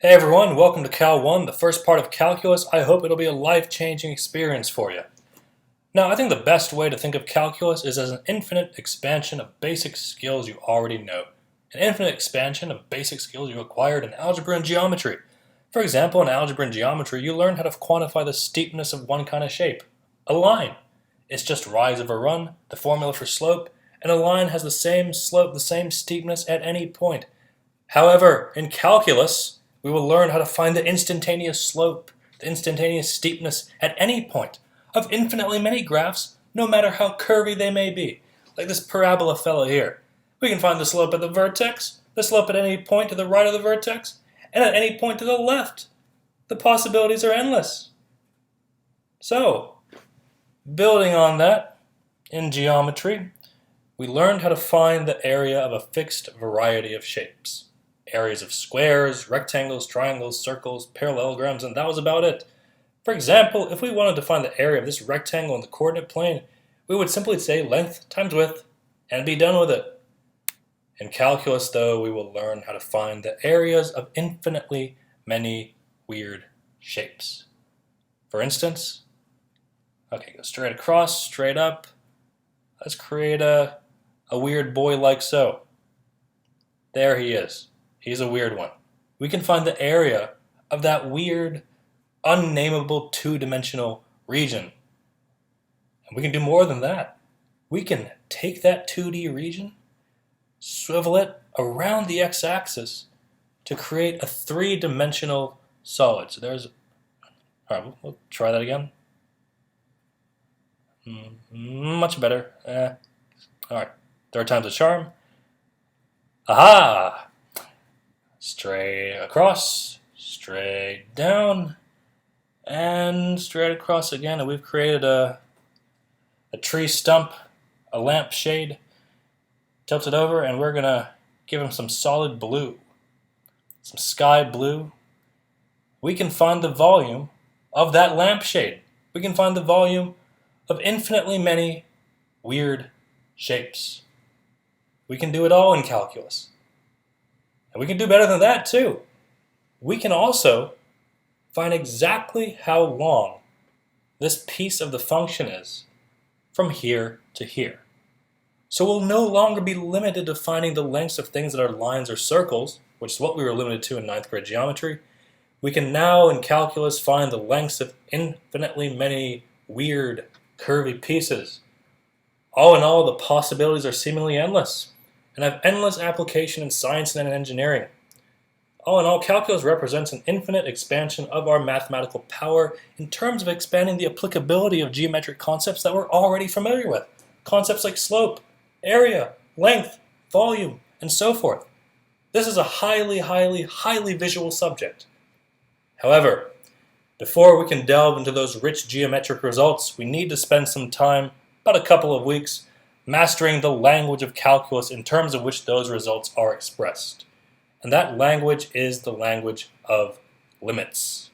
Hey everyone, welcome to Cal 1, the first part of calculus. I hope it'll be a life-changing experience for you. Now, I think the best way to think of calculus is as an infinite expansion of basic skills you already know. An infinite expansion of basic skills you acquired in algebra and geometry. For example, in algebra and geometry, you learn how to quantify the steepness of one kind of shape, a line. It's just rise over run, the formula for slope, and a line has the same slope, the same steepness at any point. However, in calculus, we will learn how to find the instantaneous slope, the instantaneous steepness at any point of infinitely many graphs, no matter how curvy they may be. Like this parabola fellow here. We can find the slope at the vertex, the slope at any point to the right of the vertex, and at any point to the left. The possibilities are endless. So, building on that, in geometry, we learned how to find the area of a fixed variety of shapes. Areas of squares, rectangles, triangles, circles, parallelograms, and that was about it. For example, if we wanted to find the area of this rectangle in the coordinate plane, we would simply say length times width and be done with it. In calculus, though, we will learn how to find the areas of infinitely many weird shapes. For instance, okay, go straight across, straight up. Let's create a weird boy like so. There he is. He's a weird one. We can find the area of that weird, unnameable two-dimensional region. And we can do more than that. We can take that 2D region, swivel it around the x-axis to create a three-dimensional solid. So there's... Alright, we'll try that again. Much better. Alright, third time's a charm. Aha! Straight across, straight down, and straight across again. And we've created a tree stump, a lamp shade, tilted over, and we're going to give him some solid blue, some sky blue. We can find the volume of that lampshade. We can find the volume of infinitely many weird shapes. We can do it all in calculus. And we can do better than that too. We can also find exactly how long this piece of the function is from here to here. So we'll no longer be limited to finding the lengths of things that are lines or circles, which is what we were limited to in 9th grade geometry. We can now in calculus find the lengths of infinitely many weird, curvy pieces. All in all, the possibilities are seemingly endless and have endless application in science and in engineering. All in all, calculus represents an infinite expansion of our mathematical power in terms of expanding the applicability of geometric concepts that we're already familiar with. Concepts like slope, area, length, volume, and so forth. This is a highly visual subject. However, before we can delve into those rich geometric results, we need to spend some time, about a couple of weeks, mastering the language of calculus in terms of which those results are expressed. And that language is the language of limits.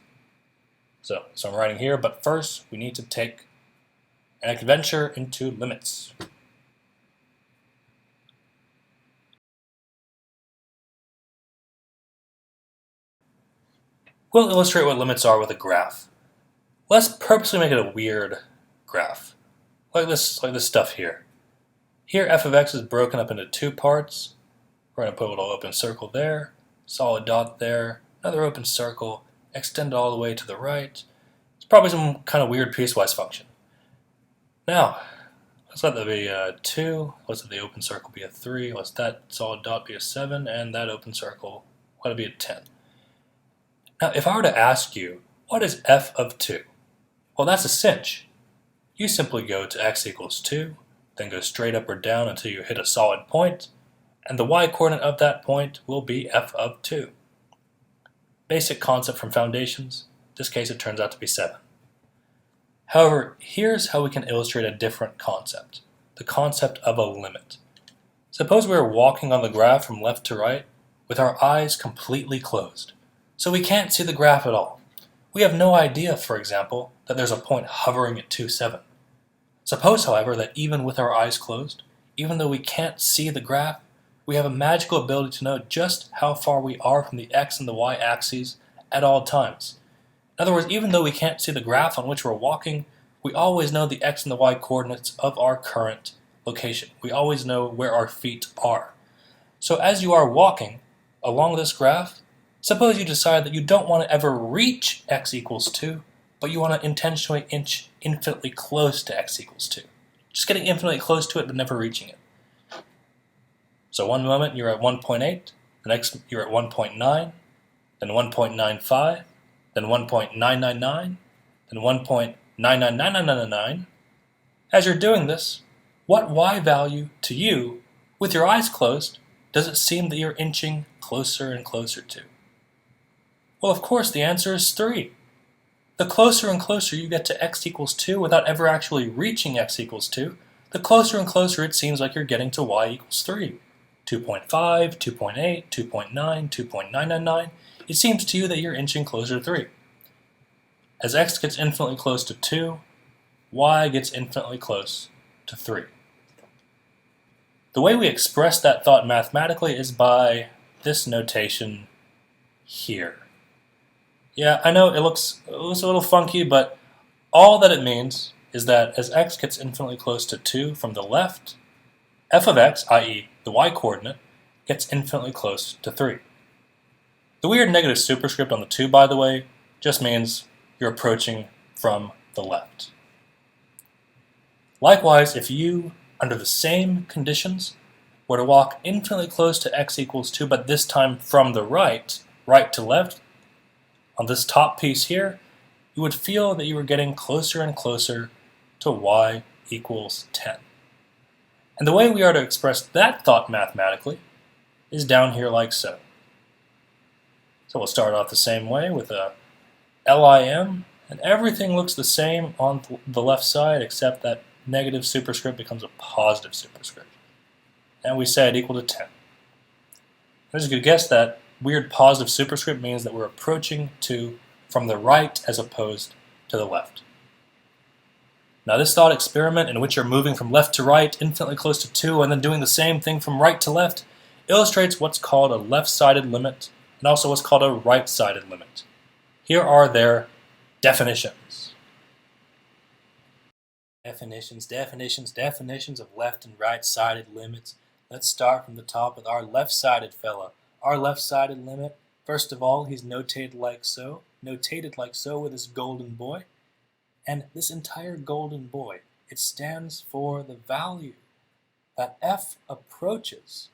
So I'm writing here, but first we need to take an adventure into limits. We'll illustrate what limits are with a graph. Let's purposely make it a weird graph, like this stuff here. Here f of x is broken up into two parts. We're going to put a little open circle there, solid dot there, another open circle, extend all the way to the right. It's probably some kind of weird piecewise function. Now, let's let that be a 2, let's let the open circle be a 3, let's that solid dot be a 7, and that open circle, let it be a 10. Now, if I were to ask you, what is f of 2? Well, that's a cinch. You simply go to x equals 2, then go straight up or down until you hit a solid point, and the y-coordinate of that point will be f of 2. Basic concept from foundations. In this case, it turns out to be 7. However, here's how we can illustrate a different concept, the concept of a limit. Suppose we are walking on the graph from left to right with our eyes completely closed, so we can't see the graph at all. We have no idea, for example, that there's a point hovering at 2, 7. Suppose, however, that even with our eyes closed, even though we can't see the graph, We have a magical ability to know just how far we are from the x and the y axes at all times. In other words, even though we can't see the graph on which we're walking, we always know the x and the y coordinates of our current location. We always know where our feet are. So as you are walking along this graph, suppose you decide that you don't want to ever reach x equals 2, but you want to intentionally inch infinitely close to x equals 2. Just getting infinitely close to it, but never reaching it. So one moment you're at 1.8, the next you're at 1.9, then 1.95, then 1.999, then 1.999999. As you're doing this, what y value to you, with your eyes closed, does it seem that you're inching closer and closer to? Well, of course, the answer is 3. The closer and closer you get to x equals 2 without ever actually reaching x equals 2, the closer and closer it seems like you're getting to y equals 3. 2.5, 2.8, 2.9, 2.999. It seems to you that you're inching closer to 3. As x gets infinitely close to 2, y gets infinitely close to 3. The way we express that thought mathematically is by this notation here. Yeah, I know it looks a little funky, but all that it means is that as x gets infinitely close to 2 from the left, f of x, i.e. the y-coordinate, gets infinitely close to 3. The weird negative superscript on the 2, by the way, just means you're approaching from the left. Likewise, if you, under the same conditions, were to walk infinitely close to x equals 2, but this time from the right to left, on this top piece here, you would feel that you were getting closer and closer to y equals 10. And the way we are to express that thought mathematically is down here like so. So we'll start off the same way with a LIM, and everything looks the same on the left side except that negative superscript becomes a positive superscript. And we set it equal to 10. As you could guess, that weird positive superscript means that we're approaching from the right as opposed to the left. Now this thought experiment, in which you're moving from left to right, infinitely close to 2, and then doing the same thing from right to left, illustrates what's called a left-sided limit and also what's called a right-sided limit. Here are their definitions. Definitions of left and right-sided limits. Let's start from the top with our left-sided fella. Our left-sided limit, first of all, he's notated like so with this golden boy. And this entire golden boy, it stands for the value that f approaches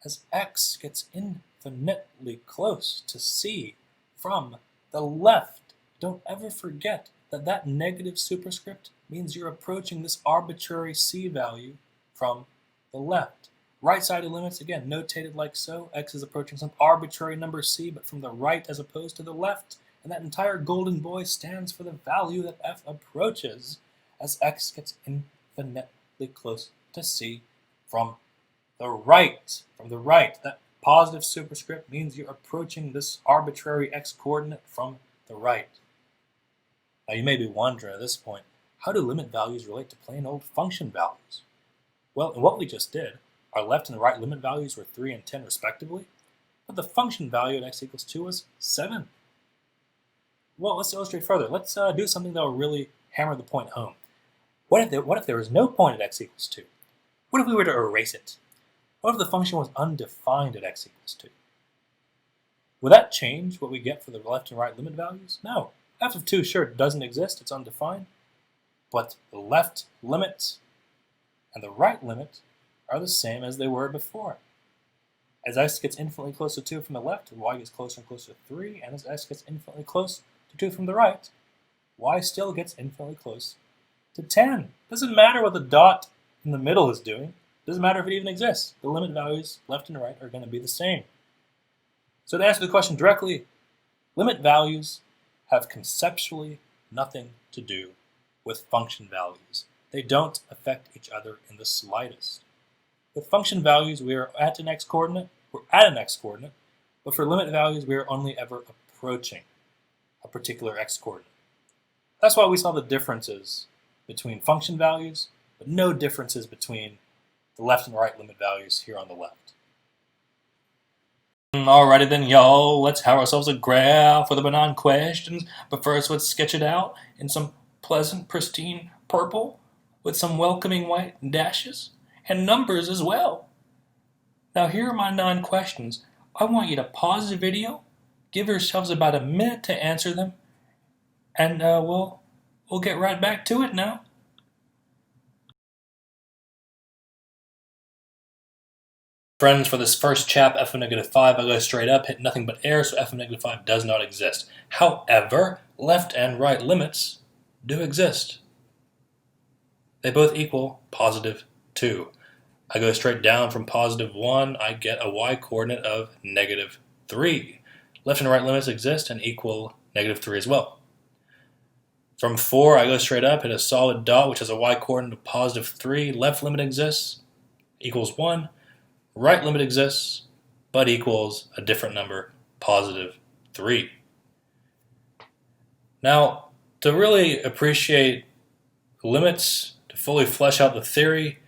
as x gets infinitely close to c from the left. Don't ever forget that that negative superscript means you're approaching this arbitrary c value from the left. Right-sided limits, again, notated like so. X is approaching some arbitrary number c, but from the right as opposed to the left. And that entire golden boy stands for the value that f approaches as x gets infinitely close to c from the right. That positive superscript means you're approaching this arbitrary x-coordinate from the right. Now you may be wondering at this point, how do limit values relate to plain old function values? Well, in what we just did, our left and right limit values were 3 and 10 respectively, but the function value at x equals 2 was 7. Well, let's illustrate further. Let's do something that will really hammer the point home. What if there was no point at x equals 2? What if we were to erase it? What if the function was undefined at x equals 2? Will that change what we get for the left and right limit values? No. F of 2, sure, doesn't exist. It's undefined. But the left limit and the right limit are the same as they were before. As x gets infinitely close to 2 from the left, y gets closer and closer to 3, and as x gets infinitely close to 2 from the right, y still gets infinitely close to 10. Doesn't matter what the dot in the middle is doing. Doesn't matter if it even exists. The limit values, left and right, are going to be the same. So to answer the question directly, limit values have conceptually nothing to do with function values. They don't affect each other in the slightest. With function values, we are at an x-coordinate, but for limit values, we are only ever approaching a particular x-coordinate. That's why we saw the differences between function values, but no differences between the left and right limit values here on the left. Alrighty then, y'all, let's have ourselves a graph with a benign questions, but first let's sketch it out in some pleasant, pristine purple with some welcoming white dashes and numbers as well. Now here are my 9 questions. I want you to pause the video, give yourselves about a minute to answer them, and we'll get right back to it now. Friends, for this first chap, f of -5, I go straight up, hit nothing but air, so f of -5 does not exist. However, left and right limits do exist. They both equal +2. I go straight down from +1, I get a y-coordinate of -3. Left and right limits exist and equal -3 as well. From 4, I go straight up, hit a solid dot, which has a y-coordinate of +3. Left limit exists, equals 1. Right limit exists, but equals a different number, +3. Now, to really appreciate limits, to fully flesh out the theory,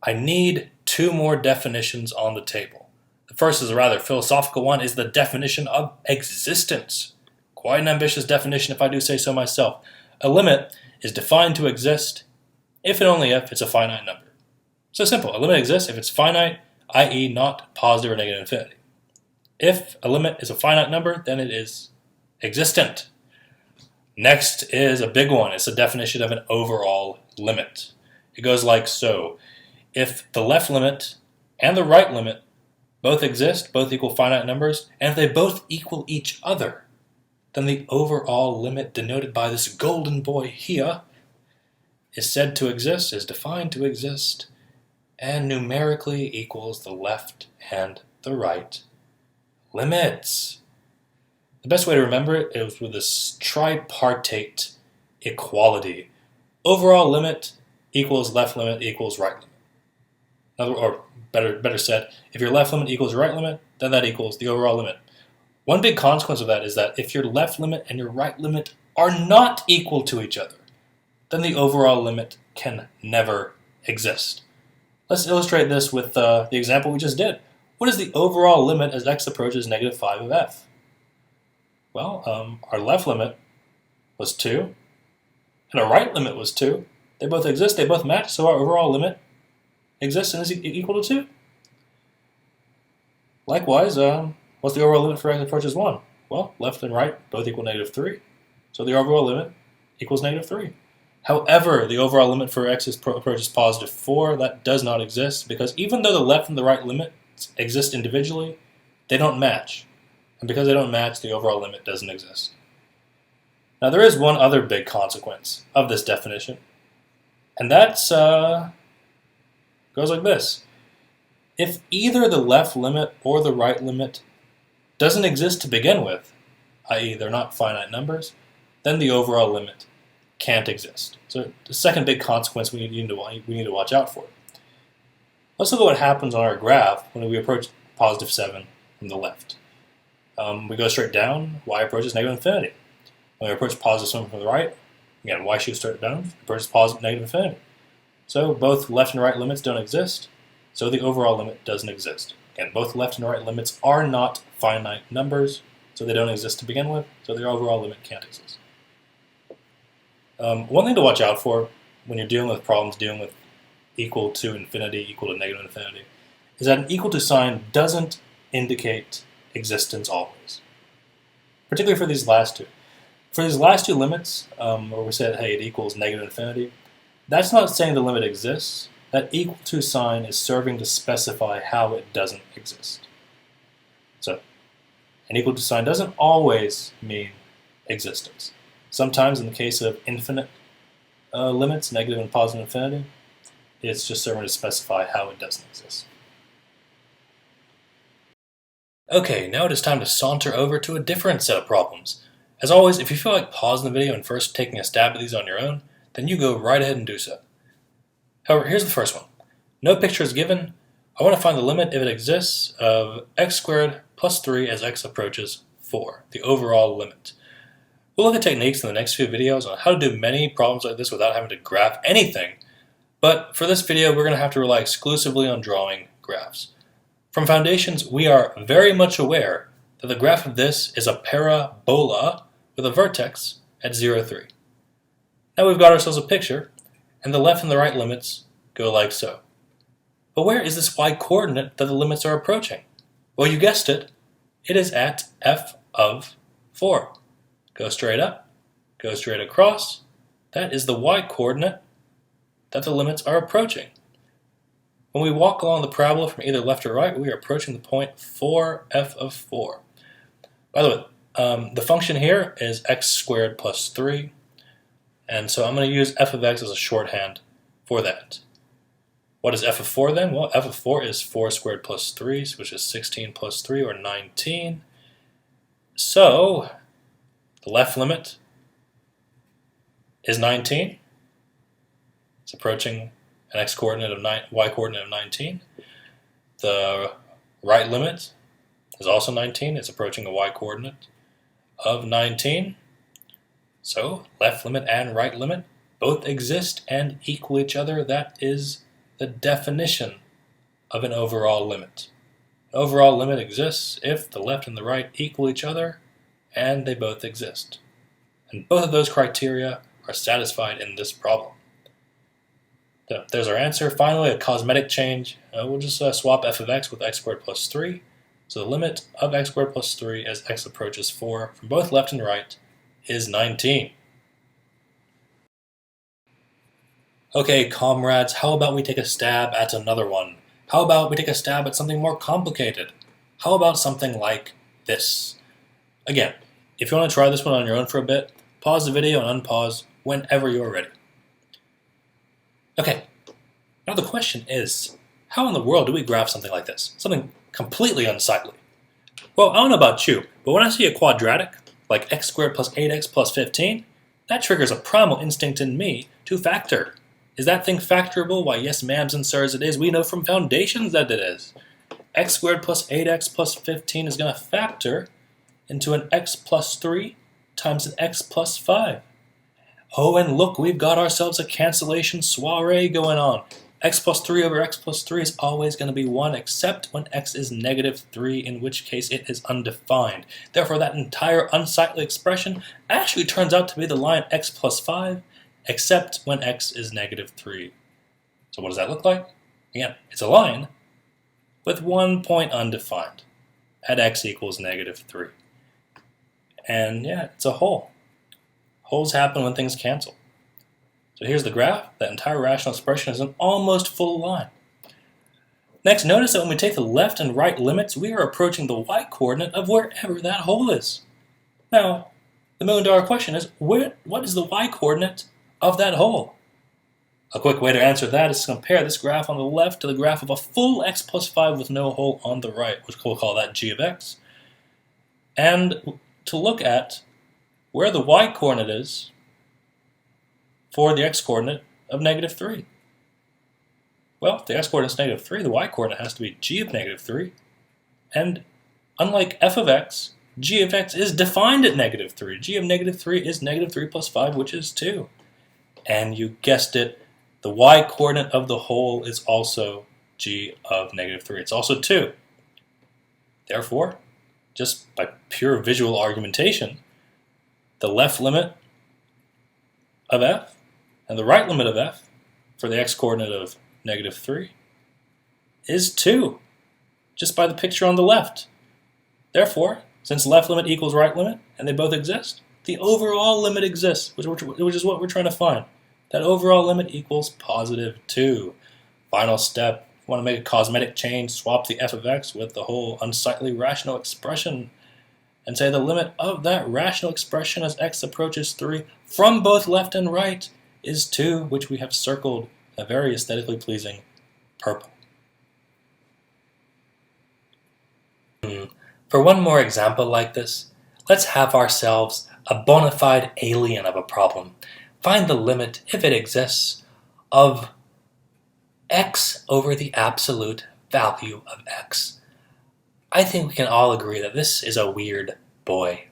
I need 2 more definitions on the table. The first is a rather philosophical one, is the definition of existence. Quite an ambitious definition if I do say so myself. A limit is defined to exist if and only if it's a finite number. So simple, a limit exists if it's finite, i.e. not positive or negative infinity. If a limit is a finite number, then it is existent. Next is a big one. It's a definition of an overall limit. It goes like so. If the left limit and the right limit both exist, both equal finite numbers, and if they both equal each other, then the overall limit denoted by this golden boy here is said to exist, is defined to exist, and numerically equals the left and the right limits. The best way to remember it is with this tripartite equality. Overall limit equals left limit equals right limit. Or better said, if your left limit equals your right limit, then that equals the overall limit. One big consequence of that is that if your left limit and your right limit are not equal to each other, then the overall limit can never exist. Let's illustrate this with the example we just did. What is the overall limit as x approaches -5 of f? Well, our left limit was 2, and our right limit was 2. They both exist, they both match, so our overall limit exists and is equal to 2. Likewise, what's the overall limit for x approaches 1? Well, left and right both equal -3, so the overall limit equals -3. However, the overall limit for x approaches +4, that does not exist, because even though the left and the right limits exist individually, they don't match. And because they don't match, the overall limit doesn't exist. Now there is one other big consequence of this definition, and that's goes like this. If either the left limit or the right limit doesn't exist to begin with, i.e. they're not finite numbers, then the overall limit can't exist. So the second big consequence we need to watch out for. Let's look at what happens on our graph when we approach +7 from the left. We go straight down, y approaches -infinity. When we approach +7 from the right, again, y shoots straight down, approaches -infinity. So both left and right limits don't exist, so the overall limit doesn't exist. Again, both left and right limits are not finite numbers, so they don't exist to begin with, so the overall limit can't exist. One thing to watch out for when you're dealing with problems dealing with equal to infinity, equal to negative infinity, is that an equal to sign doesn't indicate existence always. Particularly for these last two. For these last two limits, where we said, hey, it equals negative infinity, that's not saying the limit exists. That equal to sign is serving to specify how it doesn't exist. So, an equal to sign doesn't always mean existence. Sometimes in the case of infinite limits, negative and positive infinity, it's just serving to specify how it doesn't exist. Okay, now it is time to saunter over to a different set of problems. As always, if you feel like pausing the video and first taking a stab at these on your own, then you go right ahead and do so. However, here's the first one. No picture is given. I want to find the limit, if it exists, of x squared plus 3 as x approaches 4, the overall limit. We'll look at techniques in the next few videos on how to do many problems like this without having to graph anything, but for this video we're going to have to rely exclusively on drawing graphs. From foundations, we are very much aware that the graph of this is a parabola with a vertex at 0, 3. Now we've got ourselves a picture, and the left and the right limits go like so. But where is this y-coordinate that the limits are approaching? Well, you guessed it. It is at f of 4. Go straight up, go straight across. That is the y-coordinate that the limits are approaching. When we walk along the parabola from either left or right, we are approaching the point 4f of 4. By the way, the function here is x squared plus 3, and so I'm going to use f of x as a shorthand for that. What is f of 4 then? Well, f of 4 is 4 squared plus 3, which is 16 plus 3, or 19. So, the left limit is 19. It's approaching an x-coordinate of y-coordinate of 19. The right limit is also 19. It's approaching a y-coordinate of 19. So, left limit and right limit both exist and equal each other. That is the definition of an overall limit. An overall limit exists if the left and the right equal each other and they both exist. And both of those criteria are satisfied in this problem. So there's our answer. Finally, a cosmetic change. We'll just swap f of x with x squared plus 3. So the limit of x squared plus 3 as x approaches 4 from both left and right is 19. Okay, comrades, how about we take a stab at another one? How about we take a stab at something more complicated? How about something like this? Again, if you want to try this one on your own for a bit, pause the video and unpause whenever you're ready. Okay, now the question is, how in the world do we graph something like this? Something completely unsightly. Well, I don't know about you, but when I see a quadratic, like x squared plus 8x plus 15, that triggers a primal instinct in me to factor. Is that thing factorable? Why, yes, ma'ams and sirs, it is. We know from foundations that it is. X squared plus 8x plus 15 is going to factor into an x plus 3 times an x plus 5. Oh, and look, we've got ourselves a cancellation soiree going on. X plus 3 over x plus 3 is always going to be 1, except when x is negative 3, in which case it is undefined. Therefore, that entire unsightly expression actually turns out to be the line x plus 5, except when x is negative 3. So what does that look like? Again, it's a line with one point undefined at x equals negative 3. And yeah, it's a hole. Holes happen when things cancel. So here's the graph. That entire rational expression is an almost full line. Next, notice that when we take the left and right limits, we are approaching the y-coordinate of wherever that hole is. Now, the million-dollar question is, what is the y-coordinate of that hole? A quick way to answer that is to compare this graph on the left to the graph of a full x plus 5 with no hole on the right, which we'll call that g of x, and to look at where the y-coordinate is for the x-coordinate of negative 3. Well, if the x-coordinate is negative 3, the y-coordinate has to be g of negative 3. And unlike f of x, g of x is defined at negative 3. G of negative 3 is negative 3 plus 5, which is 2. And you guessed it, the y-coordinate of the hole is also g of negative 3. It's also 2. Therefore, just by pure visual argumentation, the left limit of f and the right limit of f for the x-coordinate of negative 3 is 2, just by the picture on the left. Therefore, since left limit equals right limit, and they both exist, the overall limit exists, which is what we're trying to find. That overall limit equals positive 2. Final step, if you want to make a cosmetic change, swap the f of x with the whole unsightly rational expression and say the limit of that rational expression as x approaches 3 from both left and right is 2, which we have circled a very aesthetically pleasing purple. For one more example like this, let's have ourselves a bona fide alien of a problem. Find the limit, if it exists, of x over the absolute value of x. I think we can all agree that this is a weird boy.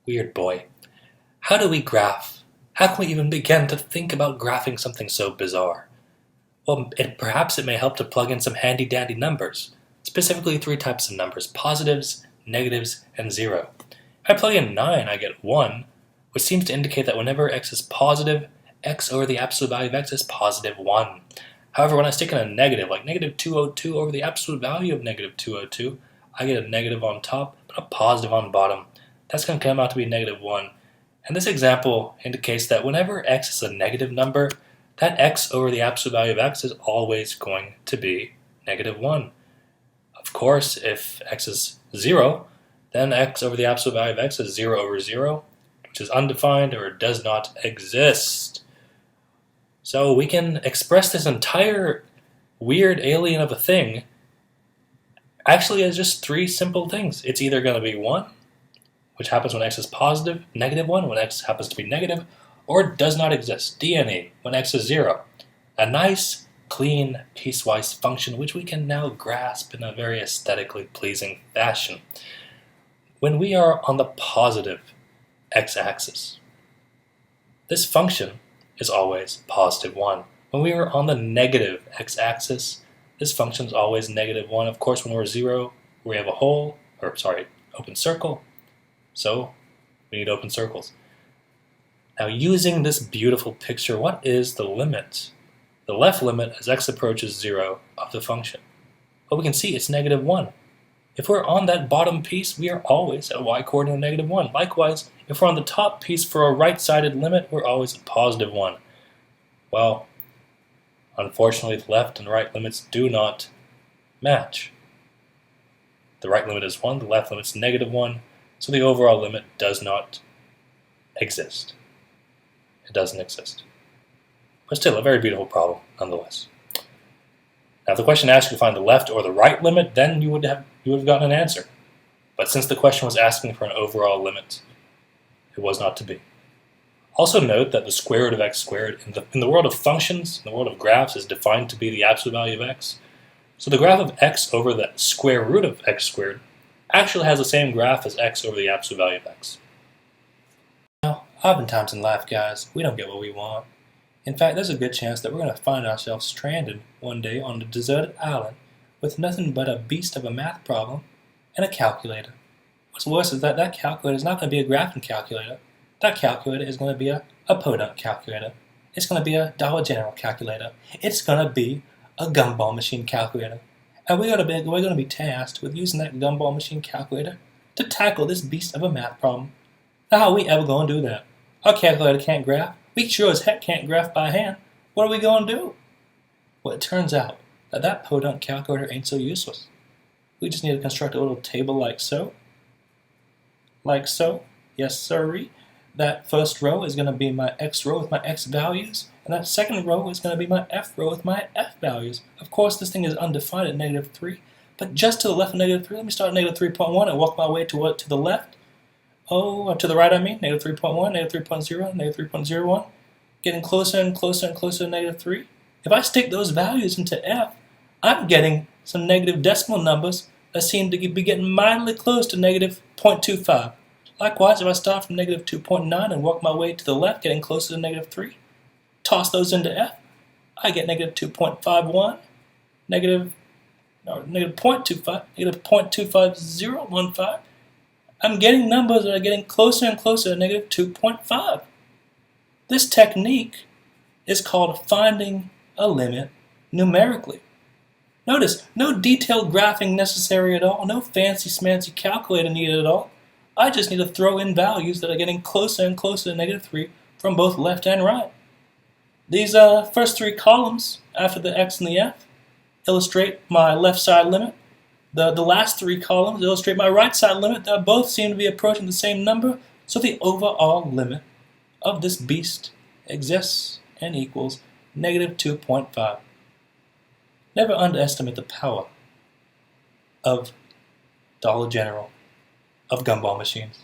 Weird boy. How do we graph? How can we even begin to think about graphing something so bizarre? Well, perhaps it may help to plug in some handy-dandy numbers. It's Specifically 3 types of numbers: positives, negatives, and 0. If I plug in 9, I get 1, which seems to indicate that whenever x is positive, x over the absolute value of x is positive 1. However, when I stick in a negative, like negative 202 over the absolute value of negative 202, I get a negative on top, but a positive on bottom. That's going to come out to be negative 1. And this example indicates that whenever x is a negative number, that x over the absolute value of x is always going to be negative 1. Of course, if x is 0, then x over the absolute value of x is 0 over 0, which is undefined or does not exist. So we can express this entire weird alien of a thing actually as just 3 simple things. It's either going to be 1, which happens when x is positive, negative 1 when x happens to be negative, or it does not exist, DNE, when x is 0. A nice, clean, piecewise function which we can now grasp in a very aesthetically pleasing fashion. When we are on the positive x-axis, this function is always positive 1. When we are on the negative x-axis, this function is always negative 1. Of course, when we're 0, we have open circle. So we need open circles. Now, using this beautiful picture, what is the limit? The left limit as x approaches 0 of the function. Well, we can see it's negative 1. If we're on that bottom piece, we are always at y-coordinate of negative 1. Likewise, if we're on the top piece for a right-sided limit, we're always at positive 1. Well, unfortunately, the left and right limits do not match. The right limit is 1, the left limit is negative 1, so the overall limit does not exist. It doesn't exist. But still, a very beautiful problem, nonetheless. Now, if the question asked you to find the left or the right limit, then you would have gotten an answer. But since the question was asking for an overall limit, it was not to be. Also note that the square root of x squared in the world of functions, in the world of graphs, is defined to be the absolute value of x. So the graph of x over the square root of x squared actually has the same graph as x over the absolute value of x. Now, oftentimes in life, guys, we don't get what we want. In fact, there's a good chance that we're going to find ourselves stranded one day on a deserted island with nothing but a beast of a math problem and a calculator. What's worse is that calculator is not going to be a graphing calculator. That calculator is going to be a podunk calculator. It's going to be a Dollar General calculator. It's going to be a gumball machine calculator. And we're going to be tasked with using that gumball machine calculator to tackle this beast of a math problem. Now, how are we ever going to do that? Our calculator can't graph. We sure as heck can't graph by hand. What are we going to do? Well, it turns out that podunk calculator ain't so useless. We just need to construct a little table like so. Like so. Yes, sirree. That first row is going to be my x row with my x values, and that second row is going to be my f row with my f values. Of course, this thing is undefined at negative 3, but just to the left of negative 3, let me start at negative 3.1 and walk my way to the left. Oh, to the right, I mean, negative 3.1, negative 3.0, negative 3.01, getting closer and closer and closer to negative 3. If I stick those values into f, I'm getting some negative decimal numbers that seem to be getting mildly close to negative 0.25. Likewise, if I start from negative 2.9 and walk my way to the left, getting closer to negative 3, toss those into f, I get negative 2.51, negative 0.25, negative 0.25015. I'm getting numbers that are getting closer and closer to negative 2.5. This technique is called finding a limit numerically. Notice, no detailed graphing necessary at all, no fancy-smancy calculator needed at all. I just need to throw in values that are getting closer and closer to negative 3 from both left and right. These first 3 columns, after the x and the f, illustrate my left side limit. The last 3 columns illustrate my right side limit. They both seem to be approaching the same number, so the overall limit of this beast exists and equals negative 2.5. Never underestimate the power of Dollar General, of gumball machines.